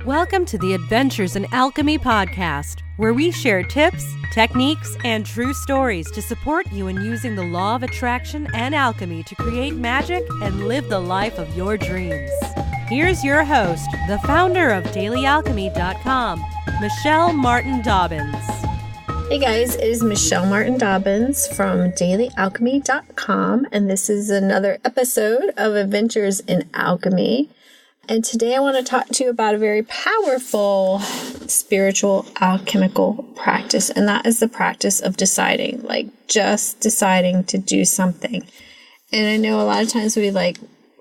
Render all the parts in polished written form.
Welcome to the Adventures in Alchemy podcast, where we share tips, techniques, and true stories to support you in using the law of attraction and alchemy to create magic and live the life of your dreams. Here's your host, the founder of dailyalchemy.com, Michelle Martin Dobbins. Hey guys, it is Michelle Martin Dobbins from dailyalchemy.com, and this is another episode of Adventures in Alchemy. And today I want to talk to you about a very powerful spiritual alchemical practice, and that is the practice of deciding, just deciding to do something. And I know a lot of times we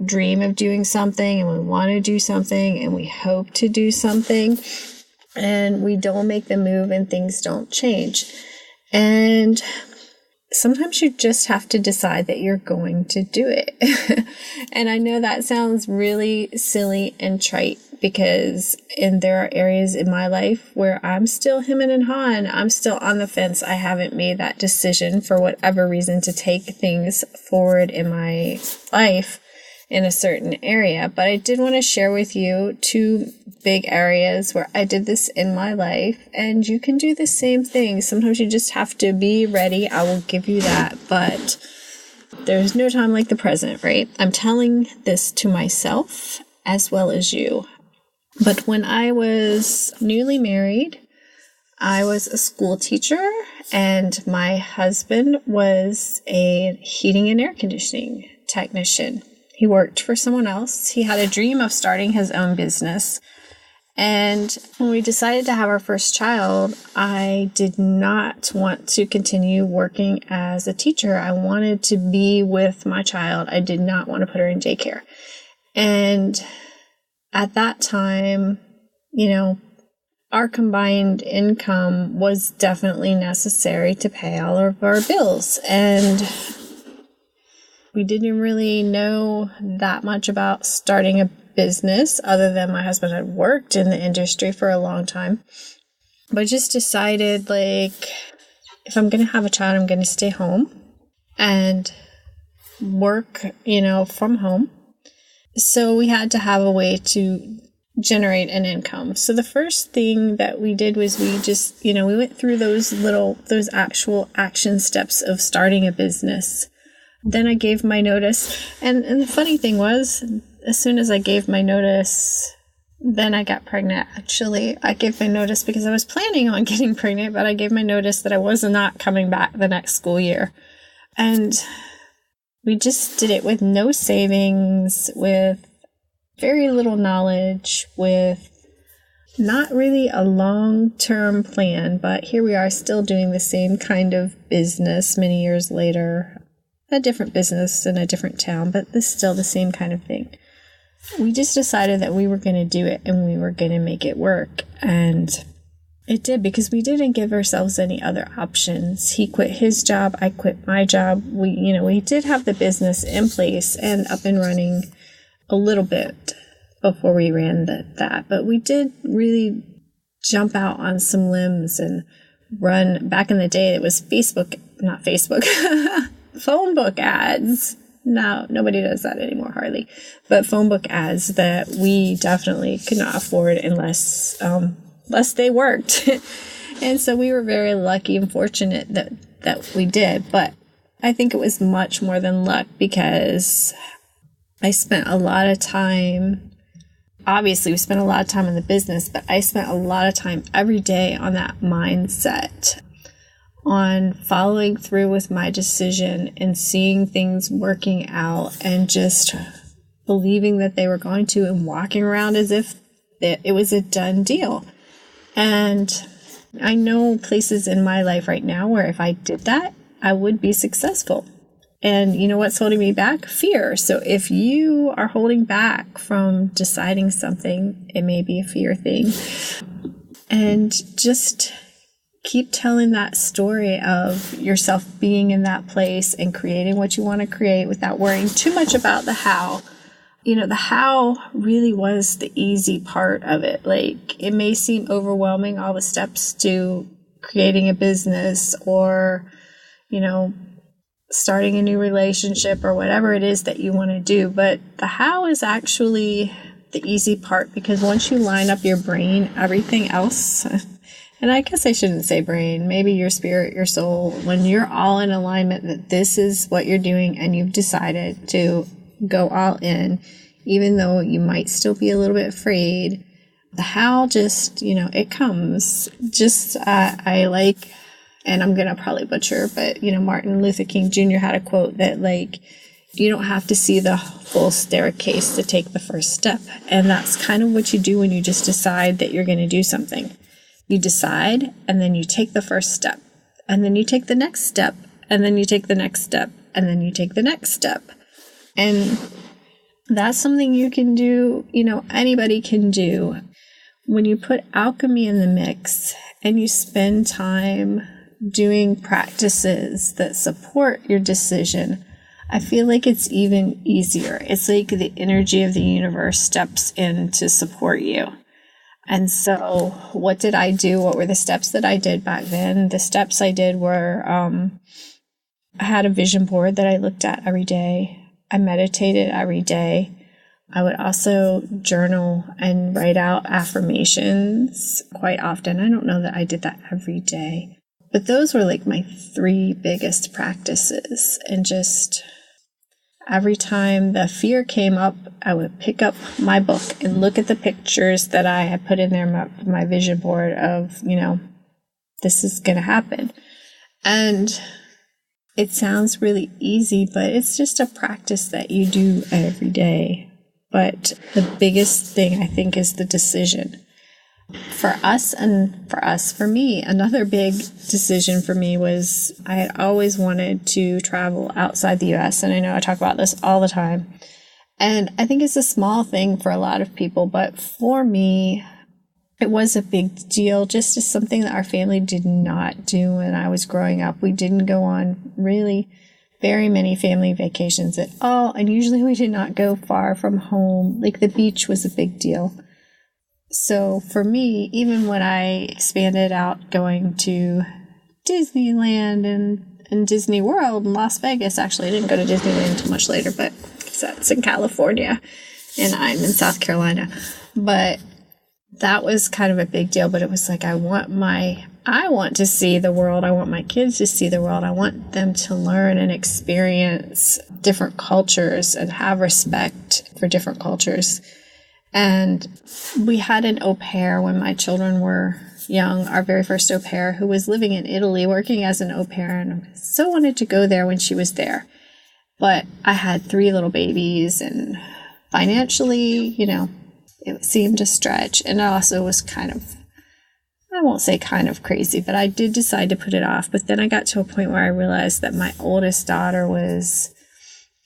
dream of doing something and we want to do something and we hope to do something and we don't make the move and things don't change. And sometimes you just have to decide that you're going to do it. And I know that sounds really silly and trite because there are areas in my life where I'm still hemming and hawing. I'm still on the fence. I haven't made that decision for whatever reason to take things forward in my life in a certain area. But I did want to share with you two big areas where I did this in my life, and you can do the same thing. Sometimes you just have to be ready. I will give you that, but there's no time like the present, right? I'm telling this to myself as well as you. But when I was newly married, I was a school teacher, and my husband was a heating and air conditioning technician. He worked for someone else. He had a dream of starting his own business. And when we decided to have our first child, I did not want to continue working as a teacher. I wanted to be with my child. I did not want to put her in daycare. And at that time, our combined income was definitely necessary to pay all of our bills. And we didn't really know that much about starting a business other than my husband had worked in the industry for a long time. But I just decided, if I'm going to have a child, I'm going to stay home and work, from home. So we had to have a way to generate an income. So the first thing that we did was we just, we went through those actual action steps of starting a business. Then I gave my notice, and the funny thing was, as soon as I gave my notice, then I got pregnant. Actually, I gave my notice because I was planning on getting pregnant, but I gave my notice that I was not coming back the next school year. And we just did it with no savings, with very little knowledge, with not really a long-term plan, but here we are still doing the same kind of business many years later. A different business in a different town, but it's still the same kind of thing. We just decided that we were going to do it and we were going to make it work. And it did, because we didn't give ourselves any other options. He quit his job. I quit my job. We did have the business in place and up and running a little bit before we ran that. But we did really jump out on some limbs and run. Back in the day, it was not Facebook. Phone book ads. Now, nobody does that anymore, hardly. But phone book ads that we definitely could not afford unless they worked. And so we were very lucky and fortunate that we did. But I think it was much more than luck, because I spent a lot of time. Obviously, we spent a lot of time in the business, but I spent a lot of time every day on that mindset, on following through with my decision and seeing things working out and just believing that they were going to, and walking around as if it was a done deal. And I know places in my life right now where if I did that, I would be successful. And you know what's holding me back? Fear. So if you are holding back from deciding something, it may be a fear thing. And just keep telling that story of yourself being in that place and creating what you want to create without worrying too much about the how. The how really was the easy part of it. It may seem overwhelming, all the steps to creating a business or, starting a new relationship or whatever it is that you want to do. But the how is actually the easy part, because once you line up your brain, everything else, and I guess I shouldn't say brain, maybe your spirit, your soul, when you're all in alignment that this is what you're doing and you've decided to go all in, even though you might still be a little bit afraid, the how just, it comes. Just, I like, and I'm going to probably butcher, but, Martin Luther King Jr. had a quote that, like, you don't have to see the full staircase to take the first step. And that's kind of what you do when you just decide that you're going to do something. You decide, and then you take the first step, and then you take the next step, and then you take the next step, and then you take the next step. And that's something you can do, anybody can do. When you put alchemy in the mix and you spend time doing practices that support your decision, I feel like it's even easier. It's like the energy of the universe steps in to support you. And so what did I do? What were the steps that I did back then? The steps I did were, I had a vision board that I looked at every day. I meditated every day. I would also journal and write out affirmations quite often. I don't know that I did that every day, but those were like my 3 biggest practices. And just every time the fear came up, I would pick up my book and look at the pictures that I had put in there, my vision board of, this is going to happen. And it sounds really easy, but it's just a practice that you do every day. But the biggest thing, I think, is the decision. For me, another big decision for me was I had always wanted to travel outside the U.S. And I know I talk about this all the time. And I think it's a small thing for a lot of people, but for me, it was a big deal, just as something that our family did not do when I was growing up. We didn't go on really very many family vacations at all, and usually we did not go far from home. Like the beach was a big deal. So for me, even when I expanded out going to Disneyland and Disney World in Las Vegas, actually I didn't go to Disneyland until much later, but that's in California and I'm in South Carolina. But that was kind of a big deal, but it was like I want to see the world. I want my kids to see the world. I want them to learn and experience different cultures and have respect for different cultures. And we had an au pair when my children were young, our very first au pair, who was living in Italy, working as an au pair, and I so wanted to go there when she was there. But I had 3 little babies, and financially, it seemed a stretch. And it also was I won't say kind of crazy, but I did decide to put it off. But then I got to a point where I realized that my oldest daughter was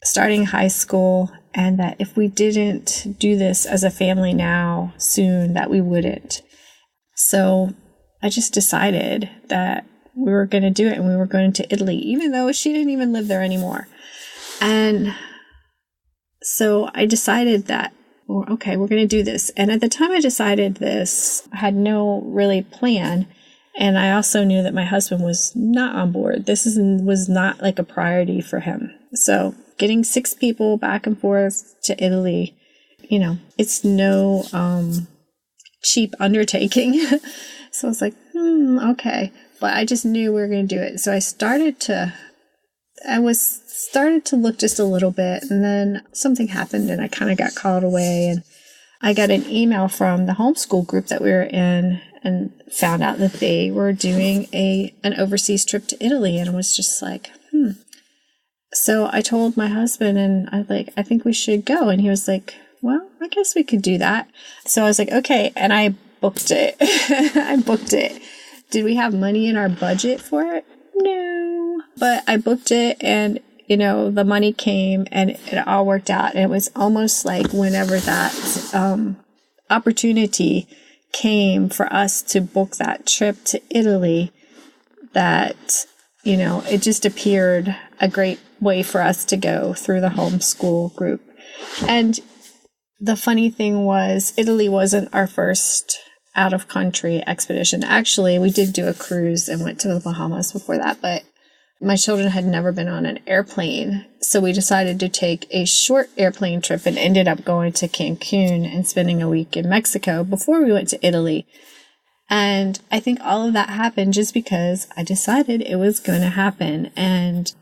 starting high school, and that if we didn't do this as a family now, soon, that we wouldn't. So I just decided that we were going to do it, and we were going to Italy, even though she didn't even live there anymore. And so I decided that, okay, we're going to do this. And at the time I decided this, I had no really plan. And I also knew that my husband was not on board. This was not like a priority for him. So getting 6 people back and forth to Italy, it's no cheap undertaking. So I was like, okay. But I just knew we were going to do it. So I started to look just a little bit, and then something happened and I kind of got called away, and I got an email from the homeschool group that we were in and found out that they were doing an overseas trip to Italy, and I was just like, So I told my husband, and I was like, I think we should go. And he was like, well, I guess we could do that. So I was like, okay. And I booked it. Did we have money in our budget for it? No. But I booked it, and, the money came, and it all worked out. And it was almost like whenever that opportunity came for us to book that trip to Italy, that, it just appeared a great way for us to go through the homeschool group. And the funny thing was, Italy wasn't our first out-of-country expedition. Actually, we did do a cruise and went to the Bahamas before that, but my children had never been on an airplane. So we decided to take a short airplane trip and ended up going to Cancun and spending a week in Mexico before we went to Italy. And I think all of that happened just because I decided it was going to happen. And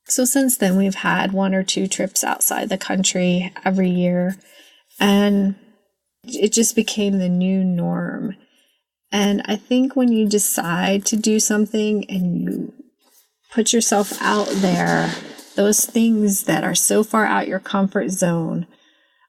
so since then, we've had 1 or 2 trips outside the country every year. And it just became the new norm. And I think when you decide to do something and you put yourself out there, those things that are so far out your comfort zone.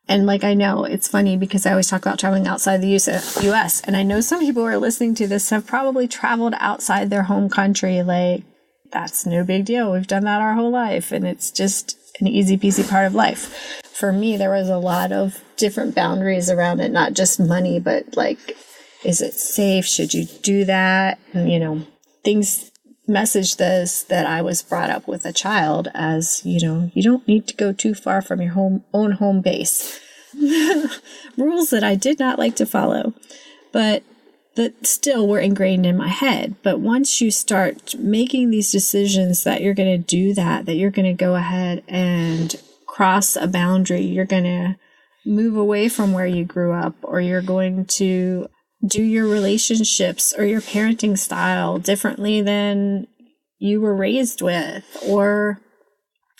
And like, I know it's funny because I always talk about traveling outside the US. And I know some people who are listening to this have probably traveled outside their home country. Like, that's no big deal. We've done that our whole life. And it's just an easy peasy part of life. For me, there was a lot of different boundaries around it, not just money, but like, is it safe? Should you do that? And, things message this that I was brought up with a child as, you don't need to go too far from your own home base. Rules that I did not like to follow, but that still were ingrained in my head. But once you start making these decisions that you're going to do that you're going to go ahead and cross a boundary, you're going to move away from where you grew up, or you're going to do your relationships or your parenting style differently than you were raised with, or,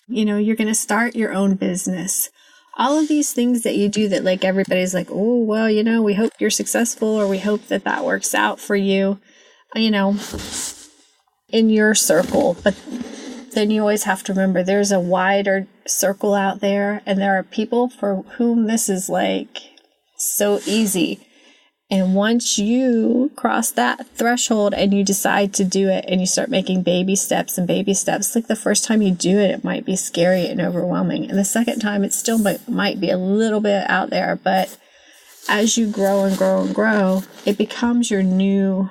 you're going to start your own business. All of these things that you do that like everybody's like, oh, well, we hope you're successful, or we hope that works out for you, in your circle. But then you always have to remember there's a wider circle out there, and there are people for whom this is like so easy. And once you cross that threshold and you decide to do it and you start making baby steps, like the first time you do it, it might be scary and overwhelming. And the second time, it still might be a little bit out there. But as you grow and grow and grow, it becomes your new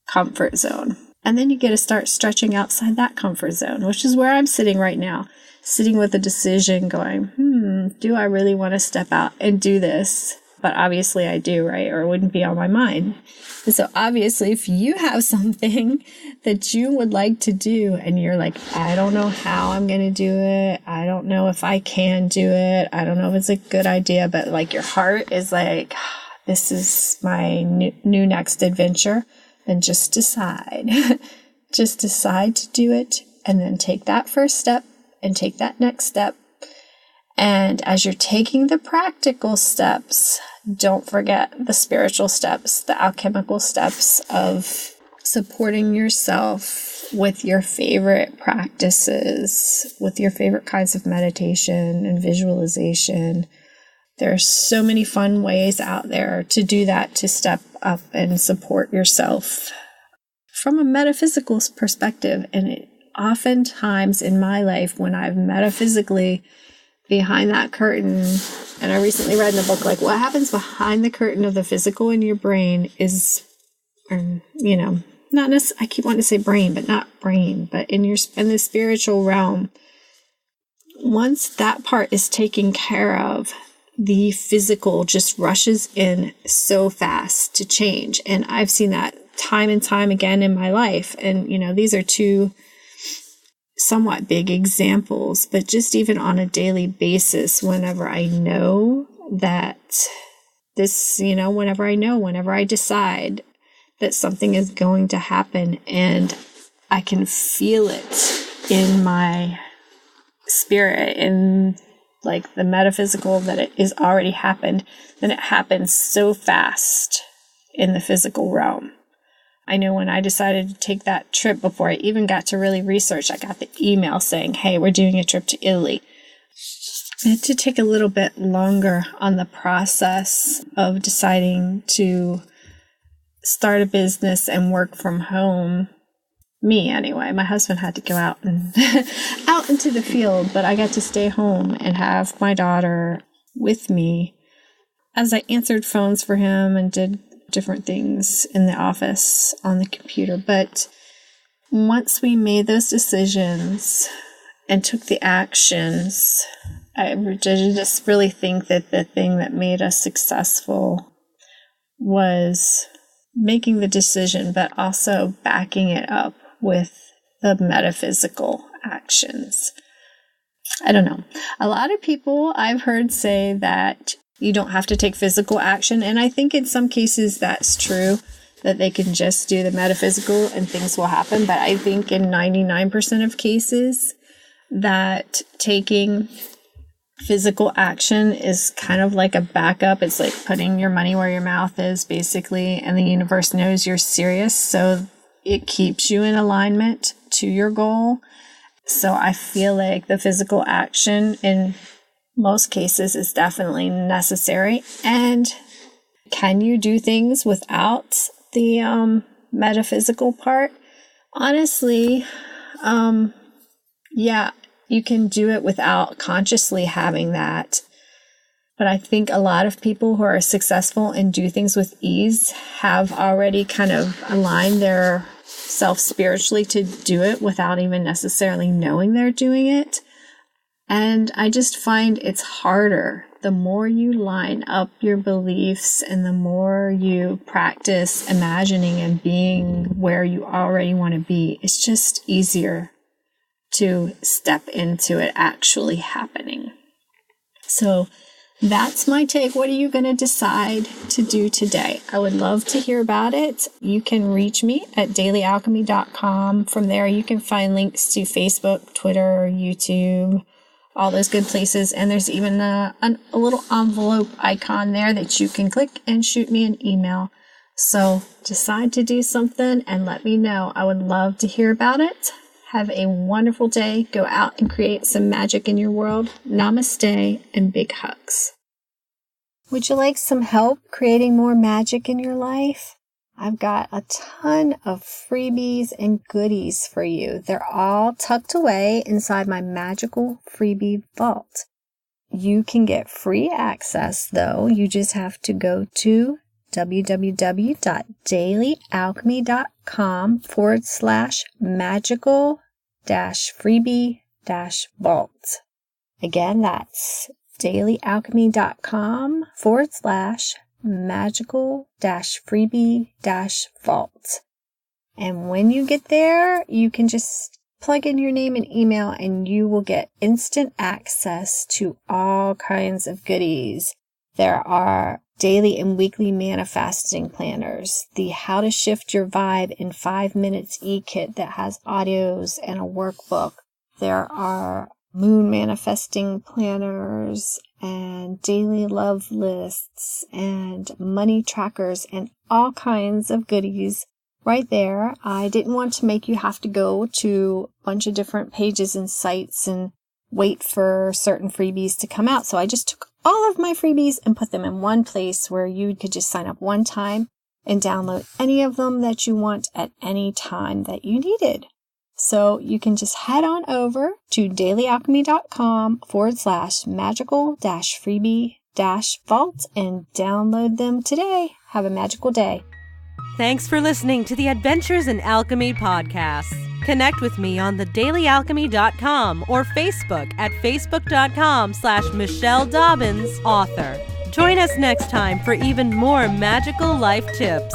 comfort zone. And then you get to start stretching outside that comfort zone, which is where I'm sitting right now, sitting with a decision going, do I really want to step out and do this? But obviously I do, right? Or it wouldn't be on my mind. And so obviously, if you have something that you would like to do and you're like, I don't know how I'm going to do it. I don't know if I can do it. I don't know if it's a good idea, but like your heart is like, this is my new next adventure. Then just decide. Just decide to do it, and then take that first step and take that next step. And as you're taking the practical steps, don't forget the spiritual steps, the alchemical steps of supporting yourself with your favorite practices, with your favorite kinds of meditation and visualization. There are so many fun ways out there to do that, to step up and support yourself from a metaphysical perspective. And oftentimes in my life, when I've metaphysically behind that curtain, and I recently read in a book, like, what happens behind the curtain of the physical in your brain is, not necessarily, I keep wanting to say brain, but not brain, but in the spiritual realm. Once that part is taken care of, the physical just rushes in so fast to change. And I've seen that time and time again in my life. And, these are two somewhat big examples, but just even on a daily basis, whenever I know that this, whenever I decide that something is going to happen and I can feel it in my spirit, in like the metaphysical, that it is already happened, then it happens so fast in the physical realm. I know when I decided to take that trip, before I even got to really research, I got the email saying, hey, we're doing a trip to Italy. I had to take a little bit longer on the process of deciding to start a business and work from home. Me, anyway. My husband had to go out into the field, but I got to stay home and have my daughter with me as I answered phones for him and did different things in the office on the computer. But once we made those decisions and took the actions, I just really think that the thing that made us successful was making the decision, but also backing it up with the metaphysical actions. I don't know. A lot of people I've heard say that you don't have to take physical action. And I think in some cases that's true, that they can just do the metaphysical and things will happen. But I think in 99% of cases that taking physical action is kind of like a backup. It's like putting your money where your mouth is, basically, and the universe knows you're serious. So it keeps you in alignment to your goal. So I feel like the physical action in most cases is definitely necessary. And can you do things without the metaphysical part? Honestly, yeah, you can do it without consciously having that. But I think a lot of people who are successful and do things with ease have already kind of aligned their self spiritually to do it without even necessarily knowing they're doing it. And I just find it's harder. The more you line up your beliefs and the more you practice imagining and being where you already want to be, it's just easier to step into it actually happening. So that's my take. What are you going to decide to do today? I would love to hear about it. You can reach me at dailyalchemy.com. From there, you can find links to Facebook, Twitter, YouTube, all those good places. And there's even a little envelope icon there that you can click and shoot me an email. So decide to do something and let me know. I would love to hear about it. Have a wonderful day. Go out and create some magic in your world. Namaste and big hugs. Would you like some help creating more magic in your life? I've got a ton of freebies and goodies for you. They're all tucked away inside my magical freebie vault. You can get free access, though. You just have to go to www.dailyalchemy.com/magical-freebie-vault. Again, that's dailyalchemy.com/magical-freebie-vault. And when you get there, you can just plug in your name and email and you will get instant access to all kinds of goodies. There are daily and weekly manifesting planners, the How to Shift Your Vibe in 5 Minutes e-kit that has audios and a workbook. There are moon manifesting planners and daily love lists and money trackers and all kinds of goodies right there. I didn't want to make you have to go to a bunch of different pages and sites and wait for certain freebies to come out. So I just took all of my freebies and put them in one place where you could just sign up one time and download any of them that you want at any time that you needed. So you can just head on over to dailyalchemy.com/magical-freebie-vault and download them today. Have a magical day. Thanks for listening to the Adventures in Alchemy podcast. Connect with me on thedailyalchemy.com or Facebook at facebook.com/Michelle Dobbins, author. Join us next time for even more magical life tips.